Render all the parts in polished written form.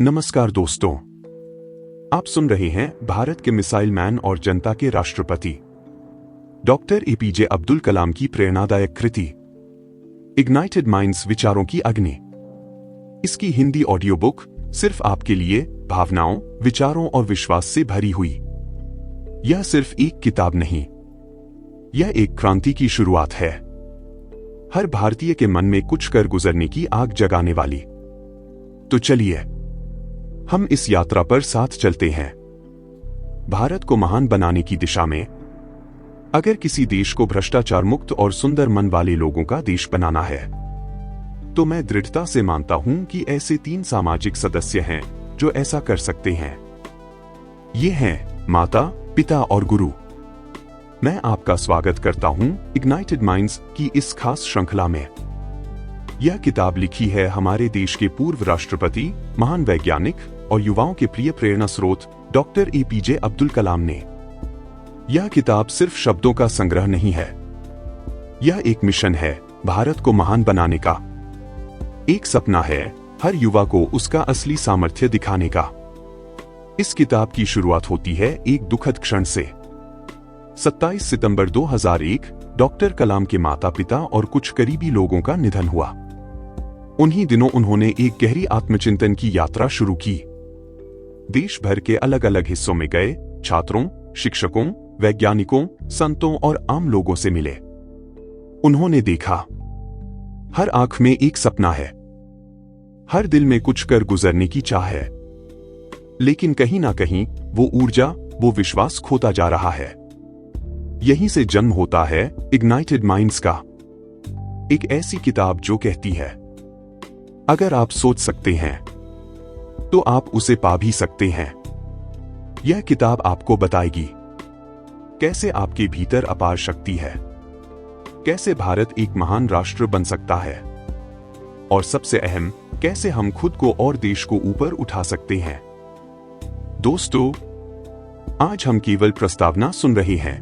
नमस्कार दोस्तों, आप सुन रहे हैं भारत के मिसाइल मैन और जनता के राष्ट्रपति डॉक्टर एपीजे अब्दुल कलाम की प्रेरणादायक कृति इग्नाइटेड माइंड्स विचारों की अग्नि। इसकी हिंदी ऑडियो बुक सिर्फ आपके लिए भावनाओं, विचारों और विश्वास से भरी हुई। यह सिर्फ एक किताब नहीं, यह एक क्रांति की शुरुआत है, हर भारतीय के मन में कुछ कर गुजरने की आग जगाने वाली। तो चलिए हम इस यात्रा पर साथ चलते हैं, भारत को महान बनाने की दिशा में। अगर किसी देश को भ्रष्टाचार मुक्त और सुंदर मन वाले लोगों का देश बनाना है, तो मैं दृढ़ता से मानता हूं कि ऐसे 3 सामाजिक सदस्य हैं जो ऐसा कर सकते हैं। ये हैं माता, पिता और गुरु। मैं आपका स्वागत करता हूं इग्नाइटेड माइंड्स की इस खास श्रृंखला में। यह किताब लिखी है हमारे देश के पूर्व राष्ट्रपति, महान वैज्ञानिक और युवाओं के प्रिय प्रेरणा स्रोत डॉक्टर एपीजे अब्दुल कलाम ने। यह किताब सिर्फ शब्दों का संग्रह नहीं है, यह एक मिशन है भारत को महान बनाने का। एक सपना है हर युवा को उसका असली सामर्थ्य दिखाने का। इस किताब की शुरुआत होती है एक दुखद क्षण से। 27 सितंबर 2001 डॉक्टर कलाम के माता पिता और कुछ करीबी लोगों का निधन हुआ। उन्हीं दिनों उन्होंने एक गहरी आत्मचिंतन की यात्रा शुरू की। देश भर के अलग अलग हिस्सों में गए, छात्रों, शिक्षकों, वैज्ञानिकों, संतों और आम लोगों से मिले। उन्होंने देखा, हर आंख में एक सपना है, हर दिल में कुछ कर गुजरने की चाह है, लेकिन कहीं ना कहीं वो ऊर्जा, वो विश्वास खोता जा रहा है। यहीं से जन्म होता है इग्नाइटेड माइंड्स का, एक ऐसी किताब जो कहती है, अगर आप सोच सकते हैं तो आप उसे पा भी सकते हैं। यह किताब आपको बताएगी कैसे आपके भीतर अपार शक्ति है, कैसे भारत एक महान राष्ट्र बन सकता है, और सबसे अहम, कैसे हम खुद को और देश को ऊपर उठा सकते हैं। दोस्तों, आज हम केवल प्रस्तावना सुन रहे हैं,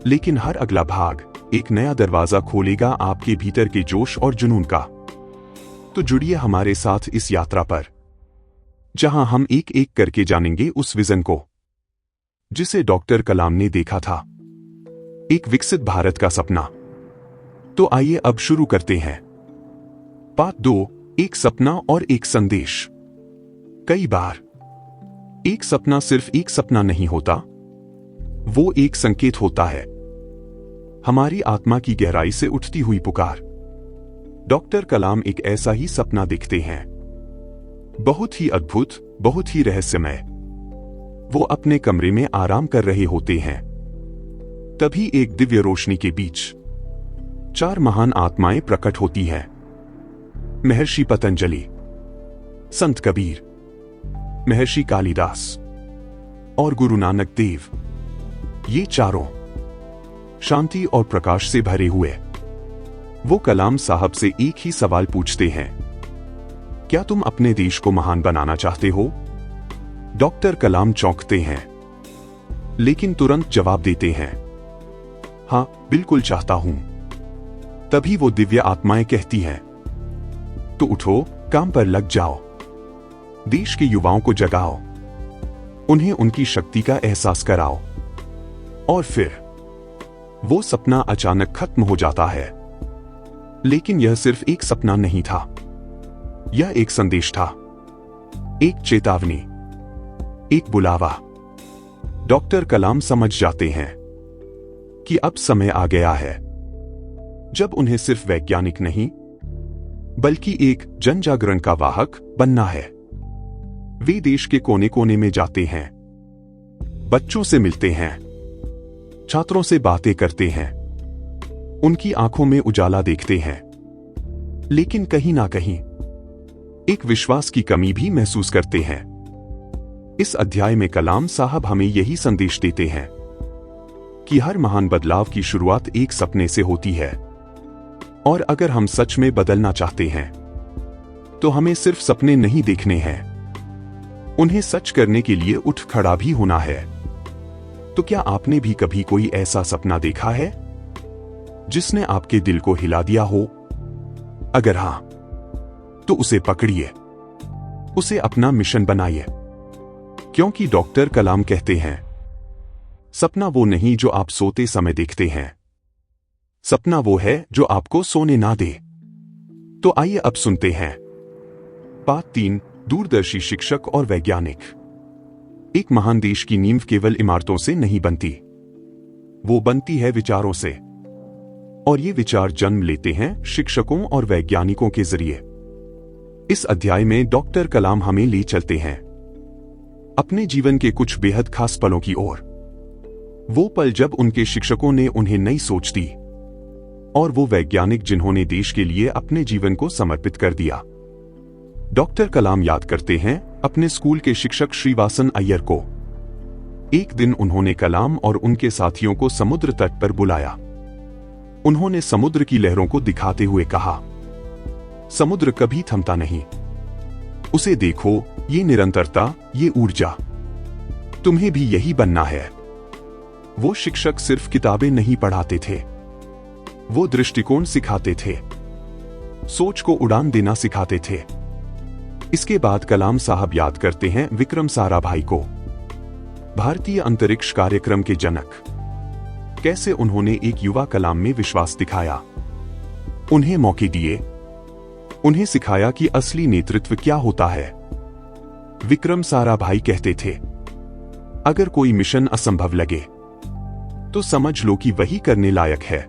लेकिन हर अगला भाग एक नया दरवाजा खोलेगा आपके भीतर के जोश और जुनून का। तो जुड़िए हमारे साथ इस यात्रा पर, जहां हम एक एक करके जानेंगे उस विजन को जिसे डॉक्टर कलाम ने देखा था, एक विकसित भारत का सपना। तो आइए अब शुरू करते हैं। पार्ट 2, एक सपना और एक संदेश। कई बार एक सपना सिर्फ एक सपना नहीं होता, वो एक संकेत होता है, हमारी आत्मा की गहराई से उठती हुई पुकार। डॉक्टर कलाम एक ऐसा ही सपना देखते हैं, बहुत ही अद्भुत, बहुत ही रहस्यमय। वो अपने कमरे में आराम कर रहे होते हैं, तभी एक दिव्य रोशनी के बीच 4 महान आत्माएं प्रकट होती हैं। महर्षि पतंजलि, संत कबीर, महर्षि कालिदास और गुरु नानक देव। ये चारों शांति और प्रकाश से भरे हुए। वो कलाम साहब से एक ही सवाल पूछते हैं, क्या तुम अपने देश को महान बनाना चाहते हो? डॉक्टर कलाम चौंकते हैं, लेकिन तुरंत जवाब देते हैं, हां, बिल्कुल चाहता हूं। तभी वो दिव्य आत्माएं कहती हैं, तो उठो, काम पर लग जाओ, देश के युवाओं को जगाओ, उन्हें उनकी शक्ति का एहसास कराओ। और फिर वो सपना अचानक खत्म हो जाता है। लेकिन यह सिर्फ एक सपना नहीं था, यह एक संदेश था, एक चेतावनी, एक बुलावा। डॉक्टर कलाम समझ जाते हैं कि अब समय आ गया है जब उन्हें सिर्फ वैज्ञानिक नहीं, बल्कि एक जन जागरण का वाहक बनना है। वे देश के कोने कोने में जाते हैं, बच्चों से मिलते हैं, छात्रों से बातें करते हैं, उनकी आंखों में उजाला देखते हैं, लेकिन कहीं ना कहीं एक विश्वास की कमी भी महसूस करते हैं। इस अध्याय में कलाम साहब हमें यही संदेश देते हैं कि हर महान बदलाव की शुरुआत एक सपने से होती है, और अगर हम सच में बदलना चाहते हैं, तो हमें सिर्फ सपने नहीं देखने हैं, उन्हें सच करने के लिए उठ खड़ा भी होना है। तो क्या आपने भी कभी कोई ऐसा सपना देखा है जिसने आपके दिल को हिला दिया हो? अगर हां, तो उसे पकड़िए, उसे अपना मिशन बनाइए, क्योंकि डॉक्टर कलाम कहते हैं, सपना वो नहीं जो आप सोते समय देखते हैं, सपना वो है जो आपको सोने ना दे। तो आइए अब सुनते हैं। पाठ 3, दूरदर्शी शिक्षक और वैज्ञानिक। एक महान देश की नींव केवल इमारतों से नहीं बनती, वो बनती है विचारों से, और ये विचार जन्म लेते हैं शिक्षकों और वैज्ञानिकों के जरिए। इस अध्याय में डॉक्टर कलाम हमें ले चलते हैं अपने जीवन के कुछ बेहद खास पलों की ओर। वो पल जब उनके शिक्षकों ने उन्हें नई सोच दी, और वो वैज्ञानिक जिन्होंने देश के लिए अपने जीवन को समर्पित कर दिया। डॉक्टर कलाम याद करते हैं अपने स्कूल के शिक्षक श्रीवासन अय्यर को। एक दिन उन्होंने कलाम और उनके साथियों को समुद्र तट पर बुलाया। उन्होंने समुद्र की लहरों को दिखाते हुए कहा, समुद्र कभी थमता नहीं, उसे देखो, ये निरंतरता, ये ऊर्जा, तुम्हें भी यही बनना है। वो शिक्षक सिर्फ किताबें नहीं पढ़ाते थे, वो दृष्टिकोण सिखाते थे, सोच को उड़ान देना सिखाते थे। इसके बाद कलाम साहब याद करते हैं विक्रम साराभाई को, भारतीय अंतरिक्ष कार्यक्रम के जनक। कैसे उन्होंने एक युवा कलाम में विश्वास दिखाया, उन्हें मौके दिए, उन्हें सिखाया कि असली नेतृत्व क्या होता है। विक्रम साराभाई कहते थे, अगर कोई मिशन असंभव लगे तो समझ लो कि वही करने लायक है।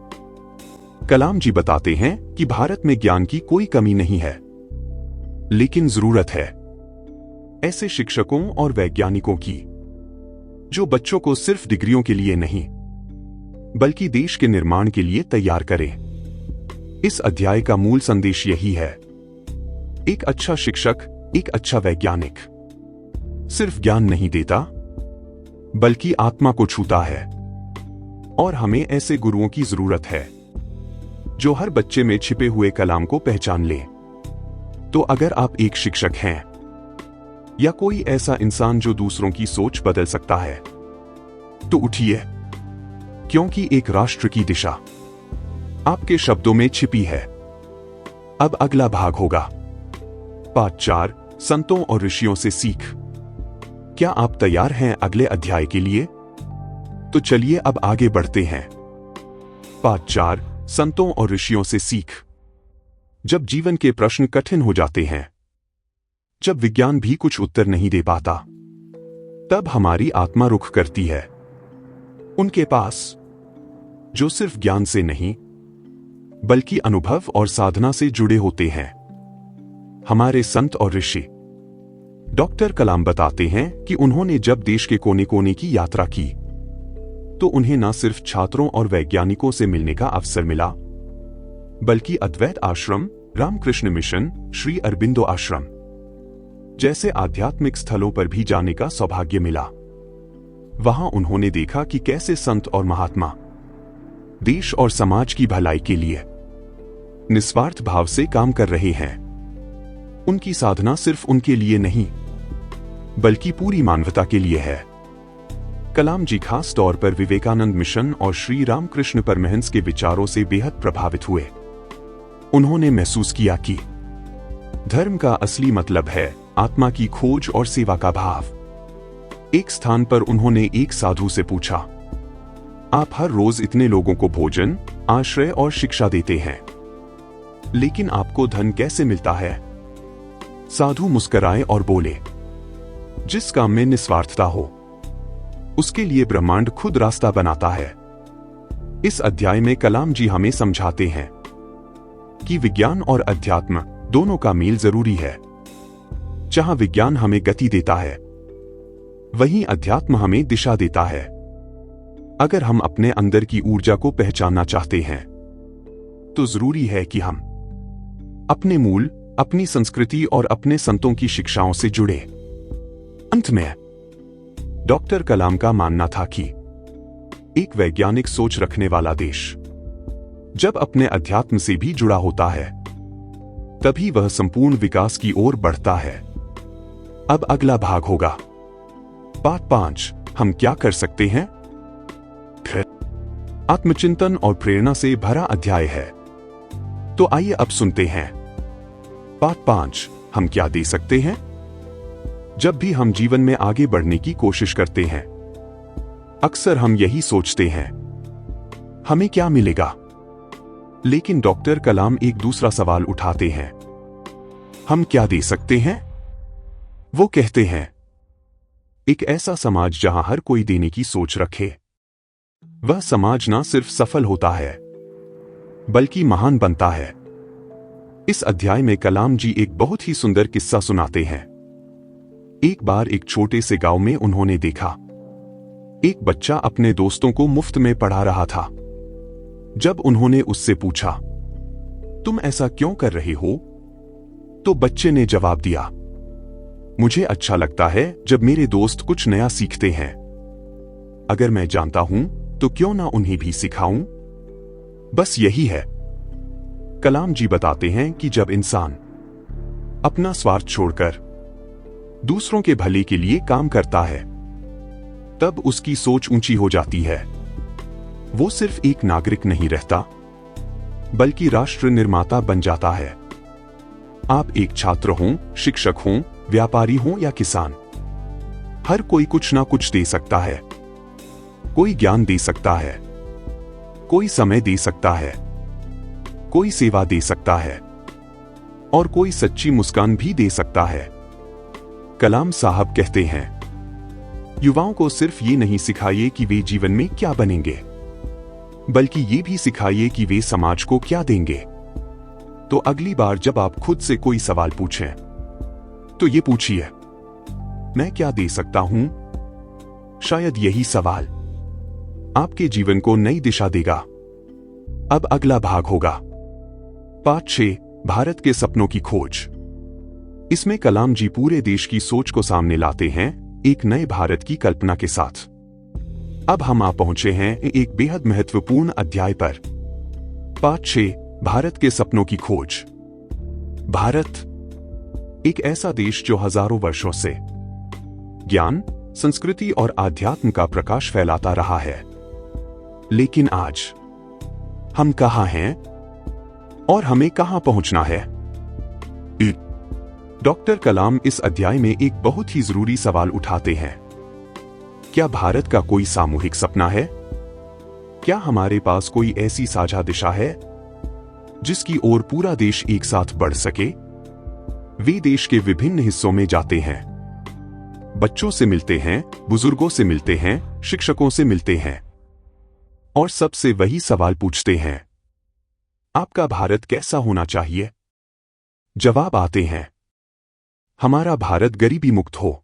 कलाम जी बताते हैं कि भारत में ज्ञान की कोई कमी नहीं है, लेकिन जरूरत है ऐसे शिक्षकों और वैज्ञानिकों की जो बच्चों को सिर्फ डिग्रियों के लिए नहीं, बल्कि देश के निर्माण के लिए तैयार करें। इस अध्याय का मूल संदेश यही है, एक अच्छा शिक्षक, एक अच्छा वैज्ञानिक सिर्फ ज्ञान नहीं देता, बल्कि आत्मा को छूता है। और हमें ऐसे गुरुओं की जरूरत है जो हर बच्चे में छिपे हुए कलाम को पहचान ले। तो अगर आप एक शिक्षक हैं या कोई ऐसा इंसान जो दूसरों की सोच बदल सकता है, तो उठिए, क्योंकि एक राष्ट्र की दिशा आपके शब्दों में छिपी है। अब अगला भाग होगा पाठ 4, संतों और ऋषियों से सीख। क्या आप तैयार हैं अगले अध्याय के लिए? तो चलिए अब आगे बढ़ते हैं। पाठ 4, संतों और ऋषियों से सीख। जब जीवन के प्रश्न कठिन हो जाते हैं, जब विज्ञान भी कुछ उत्तर नहीं दे पाता, तब हमारी आत्मा रुख करती है उनके पास जो सिर्फ ज्ञान से नहीं, बल्कि अनुभव और साधना से जुड़े होते हैं। हमारे संत और ऋषि। डॉक्टर कलाम बताते हैं कि उन्होंने जब देश के कोने कोने की यात्रा की, तो उन्हें न सिर्फ छात्रों और वैज्ञानिकों से मिलने का अवसर मिला, बल्कि अद्वैत आश्रम, रामकृष्ण मिशन, श्री अरबिंदो आश्रम जैसे आध्यात्मिक स्थलों पर भी जाने का सौभाग्य मिला। वहां उन्होंने देखा कि कैसे संत और महात्मा देश और समाज की भलाई के लिए निस्वार्थ भाव से काम कर रहे हैं। उनकी साधना सिर्फ उनके लिए नहीं, बल्कि पूरी मानवता के लिए है। कलाम जी खास तौर पर विवेकानंद मिशन और श्री रामकृष्ण परमहंस के विचारों से बेहद प्रभावित हुए। उन्होंने महसूस किया कि धर्म का असली मतलब है आत्मा की खोज और सेवा का भाव। एक स्थान पर उन्होंने एक साधु से पूछा, आप हर रोज इतने लोगों को भोजन, आश्रय और शिक्षा देते हैं, लेकिन आपको धन कैसे मिलता है? साधु मुस्कुराए और बोले, जिस काम में निस्वार्थता हो, उसके लिए ब्रह्मांड खुद रास्ता बनाता है। इस अध्याय में कलाम जी हमें समझाते हैं कि विज्ञान और अध्यात्म दोनों का मेल जरूरी है। जहां विज्ञान हमें गति देता है, वहीं अध्यात्म हमें दिशा देता है। अगर हम अपने अंदर की ऊर्जा को पहचानना चाहते हैं, तो जरूरी है कि हम अपने मूल, अपनी संस्कृति और अपने संतों की शिक्षाओं से जुड़े। अंत में डॉक्टर कलाम का मानना था कि एक वैज्ञानिक सोच रखने वाला देश जब अपने अध्यात्म से भी जुड़ा होता है, तभी वह संपूर्ण विकास की ओर बढ़ता है। अब अगला भाग होगा पाठ 5, हम क्या कर सकते हैं? आत्मचिंतन और प्रेरणा से भरा अध्याय है। तो आइए अब सुनते हैं। पाठ 5, हम क्या दे सकते हैं? जब भी हम जीवन में आगे बढ़ने की कोशिश करते हैं, अक्सर हम यही सोचते हैं, हमें क्या मिलेगा? लेकिन डॉक्टर कलाम एक दूसरा सवाल उठाते हैं, हम क्या दे सकते हैं? वो कहते हैं, एक ऐसा समाज जहां हर कोई देने की सोच रखे। वह समाज ना सिर्फ सफल होता है, बल्कि महान बनता है। इस अध्याय में कलाम जी एक बहुत ही सुंदर किस्सा सुनाते हैं। एक बार एक छोटे से गांव में उन्होंने देखा, एक बच्चा अपने दोस्तों को मुफ्त में पढ़ा रहा था। जब उन्होंने उससे पूछा, तुम ऐसा क्यों कर रहे हो? तो बच्चे ने जवाब दिया, मुझे अच्छा लगता है जब मेरे दोस्त कुछ नया सीखते हैं। अगर मैं जानता हूं तो क्यों ना उन्हें भी सिखाऊं? बस यही है। कलाम जी बताते हैं कि जब इंसान अपना स्वार्थ छोड़कर दूसरों के भले के लिए काम करता है, तब उसकी सोच ऊंची हो जाती है। वो सिर्फ एक नागरिक नहीं रहता, बल्कि राष्ट्र निर्माता बन जाता है। आप एक छात्र हों, शिक्षक हों, व्यापारी हों या किसान, हर कोई कुछ ना कुछ दे सकता है। कोई ज्ञान दे सकता है, कोई समय दे सकता है, कोई सेवा दे सकता है, और कोई सच्ची मुस्कान भी दे सकता है। कलाम साहब कहते हैं, युवाओं को सिर्फ ये नहीं सिखाइए कि वे जीवन में क्या बनेंगे, बल्कि ये भी सिखाइए कि वे समाज को क्या देंगे। तो अगली बार जब आप खुद से कोई सवाल पूछें, तो ये पूछिए, मैं क्या दे सकता हूं? शायद यही सवाल आपके जीवन को नई दिशा देगा। अब अगला भाग होगा पार्ट 6, भारत के सपनों की खोज। इसमें कलाम जी पूरे देश की सोच को सामने लाते हैं, एक नए भारत की कल्पना के साथ। अब हम आ पहुंचे हैं एक बेहद महत्वपूर्ण अध्याय पर। पार्ट 6, भारत के सपनों की खोज। भारत एक ऐसा देश जो हजारों वर्षों से ज्ञान, संस्कृति और आध्यात्म का प्रकाश फैलाता रहा है। लेकिन आज हम कहां हैं और हमें कहां पहुंचना है? डॉक्टर कलाम इस अध्याय में एक बहुत ही जरूरी सवाल उठाते हैं। क्या भारत का कोई सामूहिक सपना है? क्या हमारे पास कोई ऐसी साझा दिशा है जिसकी ओर पूरा देश एक साथ बढ़ सके? वे देश के विभिन्न हिस्सों में जाते हैं, बच्चों से मिलते हैं, बुजुर्गों से मिलते हैं, शिक्षकों से मिलते हैं, और सबसे वही सवाल पूछते हैं, आपका भारत कैसा होना चाहिए? जवाब आते हैं, हमारा भारत गरीबी मुक्त हो,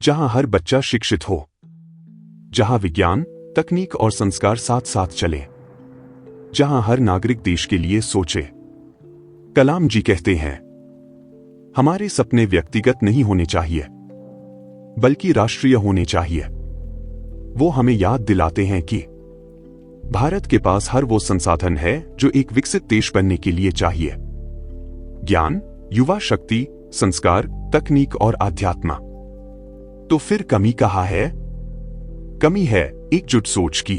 जहां हर बच्चा शिक्षित हो, जहां विज्ञान, तकनीक और संस्कार साथ साथ चले, जहां हर नागरिक देश के लिए सोचे। कलाम जी कहते हैं, हमारे सपने व्यक्तिगत नहीं होने चाहिए, बल्कि राष्ट्रीय होने चाहिए। वो हमें याद दिलाते हैं कि भारत के पास हर वो संसाधन है जो एक विकसित देश बनने के लिए चाहिए। ज्ञान, युवा शक्ति, संस्कार, तकनीक और आध्यात्म। तो फिर कमी कहाँ है? कमी है एकजुट सोच की,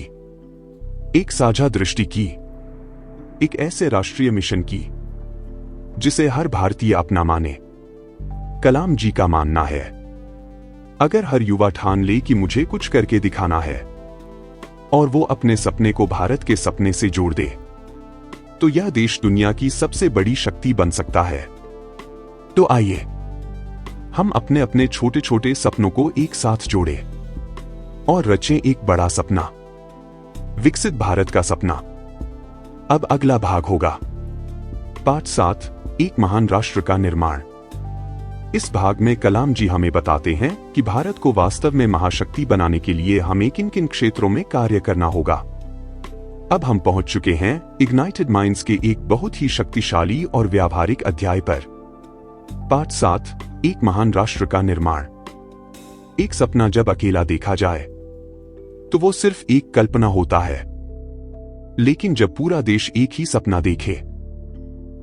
एक साझा दृष्टि की, एक ऐसे राष्ट्रीय मिशन की जिसे हर भारतीय अपना माने। कलाम जी का मानना है, अगर हर युवा ठान ले कि मुझे कुछ करके दिखाना है और वो अपने सपने को भारत के सपने से जोड़ दे, तो यह देश दुनिया की सबसे बड़ी शक्ति बन सकता है। तो आइए हम अपने अपने छोटे छोटे सपनों को एक साथ जोड़ें और रचें एक बड़ा सपना, विकसित भारत का सपना। अब अगला भाग होगा पार्ट 7, एक महान राष्ट्र का निर्माण। इस भाग में कलाम जी हमें बताते हैं कि भारत को वास्तव में महाशक्ति बनाने के लिए हमें किन किन क्षेत्रों में कार्य करना होगा। अब हम पहुंच चुके हैं इग्नाइटेड माइंड्स के एक बहुत ही शक्तिशाली और व्यावहारिक अध्याय पर। पार्ट 7, एक महान राष्ट्र का निर्माण। एक सपना जब अकेला देखा जाए तो वो सिर्फ एक कल्पना होता है, लेकिन जब पूरा देश एक ही सपना देखे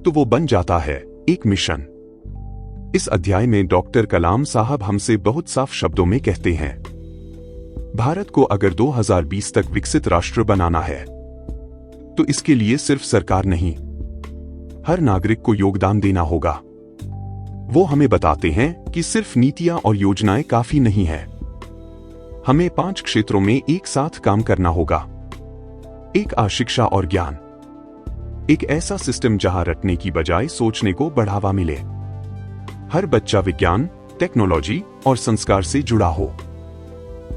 तो वो बन जाता है एक मिशन। इस अध्याय में डॉक्टर कलाम साहब हमसे बहुत साफ शब्दों में कहते हैं, भारत को अगर 2020 तक विकसित राष्ट्र बनाना है तो इसके लिए सिर्फ सरकार नहीं, हर नागरिक को योगदान देना होगा। वो हमें बताते हैं कि सिर्फ नीतियां और योजनाएं काफी नहीं है। हमें 5 क्षेत्रों में एक साथ काम करना होगा। एक शिक्षा और ज्ञान। एक ऐसा सिस्टम जहां रटने की बजाय सोचने को बढ़ावा मिले। हर बच्चा विज्ञान, टेक्नोलॉजी और संस्कार से जुड़ा हो।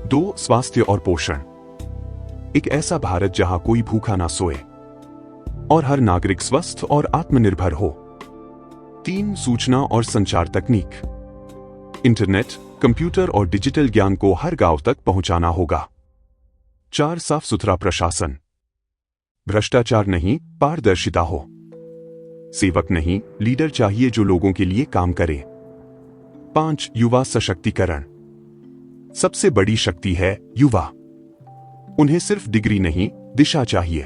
2 स्वास्थ्य और पोषण। एक ऐसा भारत जहां कोई भूखा ना सोए और हर नागरिक स्वस्थ और आत्मनिर्भर हो। 3 सूचना और संचार तकनीक। इंटरनेट, कंप्यूटर और डिजिटल ज्ञान को हर गांव तक पहुंचाना होगा। 4 साफ सुथरा प्रशासन। भ्रष्टाचार नहीं, पारदर्शिता हो। सेवक नहीं, लीडर चाहिए जो लोगों के लिए काम करे। 5 युवा सशक्तिकरण। सबसे बड़ी शक्ति है युवा। उन्हें सिर्फ डिग्री नहीं, दिशा चाहिए।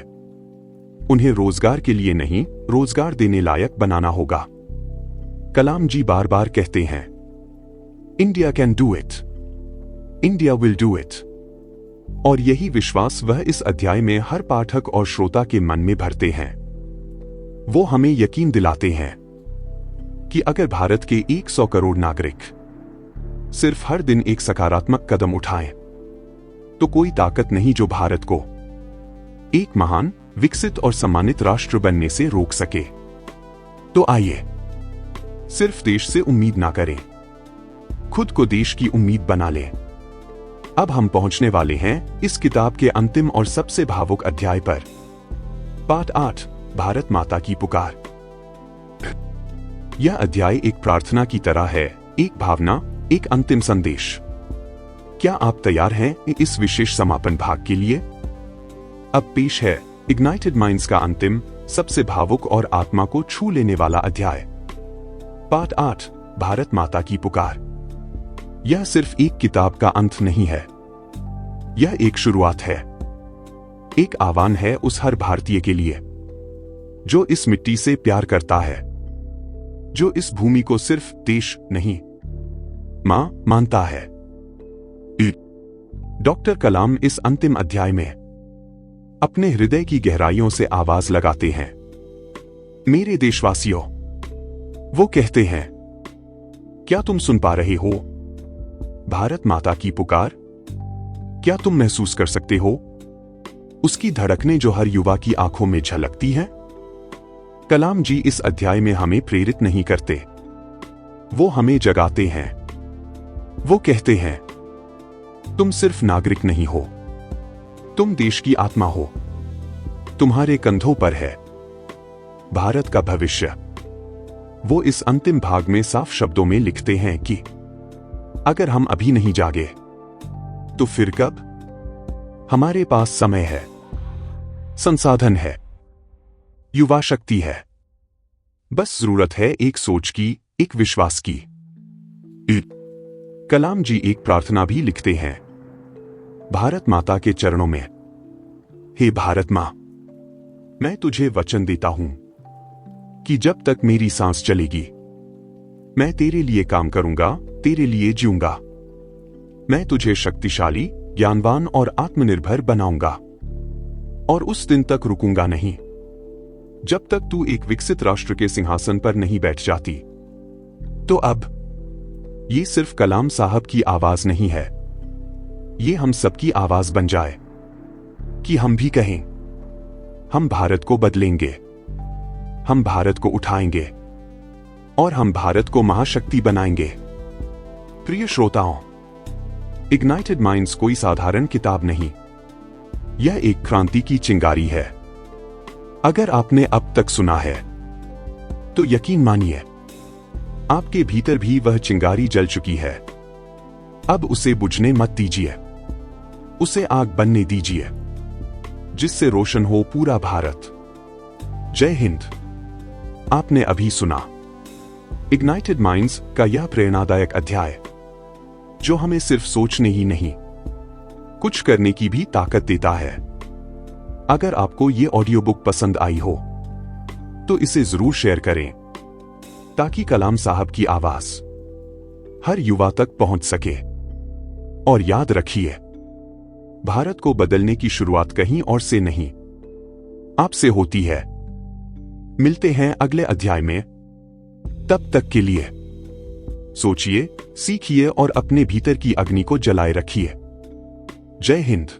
उन्हें रोजगार के लिए नहीं, रोजगार देने लायक बनाना होगा। कलाम जी बार बार कहते हैं, India can do it, India will do it. और यही विश्वास वह इस अध्याय में हर पाठक और श्रोता के मन में भरते हैं। वो हमें यकीन दिलाते हैं कि अगर भारत के 100 करोड़ नागरिक सिर्फ हर दिन एक सकारात्मक कदम उठाएं, तो कोई ताकत नहीं जो भारत को एक महान, विकसित और सम्मानित राष्ट्र बनने से रोक सके। तो आइए, सिर्फ देश से उम्मीद ना करें, खुद को देश की उम्मीद बना लें। अब हम पहुंचने वाले हैं इस किताब के अंतिम और सबसे भावुक अध्याय पर। पाठ 8, भारत माता की पुकार। यह अध्याय एक प्रार्थना की तरह है, एक भावना, एक अंतिम संदेश। क्या आप तैयार हैं इस विशेष समापन भाग के लिए? अब पेश है इग्नाइटेड माइंड्स का अंतिम, सबसे भावुक और आत्मा को छू लेने वाला अध्याय। पाठ 8, भारत माता की पुकार। यह सिर्फ एक किताब का अंत नहीं है, यह एक शुरुआत है। एक आह्वान है उस हर भारतीय के लिए जो इस मिट्टी से प्यार करता है, जो इस भूमि को सिर्फ देश नहीं, मां मानता है। डॉक्टर कलाम इस अंतिम अध्याय में अपने हृदय की गहराइयों से आवाज लगाते हैं। मेरे देशवासियों, वो कहते हैं, क्या तुम सुन पा रहे हो भारत माता की पुकार? क्या तुम महसूस कर सकते हो उसकी धड़कने जो हर युवा की आंखों में झलकती है? कलाम जी इस अध्याय में हमें प्रेरित नहीं करते, वो हमें जगाते हैं। वो कहते हैं, तुम सिर्फ नागरिक नहीं हो, तुम देश की आत्मा हो। तुम्हारे कंधों पर है भारत का भविष्य। वो इस अंतिम भाग में साफ शब्दों में लिखते हैं कि अगर हम अभी नहीं जागे तो फिर कब? हमारे पास समय है, संसाधन है, युवा शक्ति है। बस जरूरत है एक सोच की, एक विश्वास की। कलाम जी एक प्रार्थना भी लिखते हैं भारत माता के चरणों में। हे भारत मां, मैं तुझे वचन देता हूं कि जब तक मेरी सांस चलेगी, मैं तेरे लिए काम करूंगा, तेरे लिए जीऊंगा। मैं तुझे शक्तिशाली, ज्ञानवान और आत्मनिर्भर बनाऊंगा। और उस दिन तक रुकूंगा नहीं जब तक तू एक विकसित राष्ट्र के सिंहासन पर नहीं बैठ जाती। तो अब ये सिर्फ कलाम साहब की आवाज नहीं है, ये हम सबकी आवाज बन जाए कि हम भी कहें, हम भारत को बदलेंगे, हम भारत को उठाएंगे और हम भारत को महाशक्ति बनाएंगे। प्रिय श्रोताओं, इग्नाइटेड माइंड्स कोई साधारण किताब नहीं, यह एक क्रांति की चिंगारी है। अगर आपने अब तक सुना है तो यकीन मानिए, आपके भीतर भी वह चिंगारी जल चुकी है। अब उसे बुझने मत दीजिए, उसे आग बनने दीजिए जिससे रोशन हो पूरा भारत। जय हिंद। आपने अभी सुना इग्नाइटेड माइंड्स का यह प्रेरणादायक अध्याय, जो हमें सिर्फ सोचने ही नहीं, कुछ करने की भी ताकत देता है। अगर आपको ये ऑडियो बुक पसंद आई हो तो इसे जरूर शेयर करें ताकि कलाम साहब की आवाज हर युवा तक पहुंच सके। और याद रखिए, भारत को बदलने की शुरुआत कहीं और से नहीं, आपसे होती है। मिलते हैं अगले अध्याय में, तब तक के लिए सोचिए, सीखिए और अपने भीतर की अग्नि को जलाए रखिए। जय हिंद।